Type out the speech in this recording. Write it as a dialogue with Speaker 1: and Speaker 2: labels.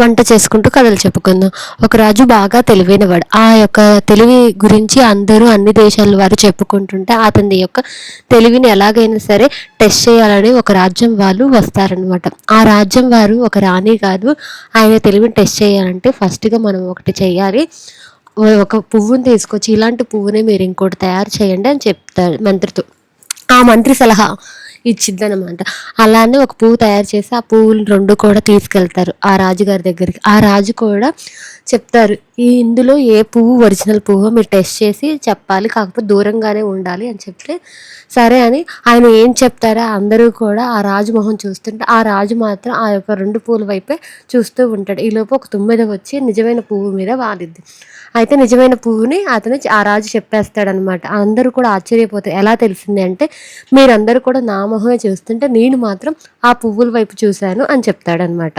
Speaker 1: వంట చేసుకుంటూ కథలు చెప్పుకుందాం. ఒక రాజు బాగా తెలివైనవాడు. ఆ యొక్క తెలివి గురించి అందరూ అన్ని దేశాల వారు చెప్పుకుంటుంటే అతని యొక్క తెలివిని ఎలాగైనా సరే టెస్ట్ చేయాలని ఒక రాజ్యం వాళ్ళు వస్తారనమాట. ఆ రాజ్యం వారు ఒక రాణి కాదు, ఆయన తెలివిని టెస్ట్ చేయాలంటే ఫస్ట్గా మనం ఒకటి చేయాలి. ఒక పువ్వుని తీసుకొచ్చి ఇలాంటి పువ్వునే మీరు ఇంకోటి తయారు చేయండి అని చెప్తారు మంత్రితో. ఆ మంత్రి సలహా ఇచ్చిద్దనమాట. అలానే ఒక పువ్వు తయారు చేసి ఆ పువ్వులు 2 కూడా తీసుకెళ్తారు ఆ రాజుగారి దగ్గరికి. ఆ రాజు కూడా చెప్తారు, ఇందులో ఏ పువ్వు ఒరిజినల్ పువ్వో మీరు టెస్ట్ చేసి చెప్పాలి, కాకపోతే దూరంగానే ఉండాలి అని చెప్తే సరే అని ఆయన ఏం చెప్తారో అందరూ కూడా ఆ రాజు మొహం చూస్తుంటే ఆ రాజు మాత్రం ఆ యొక్క 2 పువ్వుల వైపే చూస్తూ ఉంటాడు. ఈలోపు ఒక తుమ్మెద వచ్చి నిజమైన పువ్వు మీద వాలిద్ది. అయితే నిజమైన పువ్వుని ఆ రాజు చెప్పేస్తాడనమాట. అందరూ కూడా ఆశ్చర్యపోతారు. ఎలా తెలిసింది అంటే, మీరందరూ కూడా నా మొహమే చూస్తుంటే నేను మాత్రం ఆ పువ్వుల వైపు చూశాను అని చెప్తాడనమాట.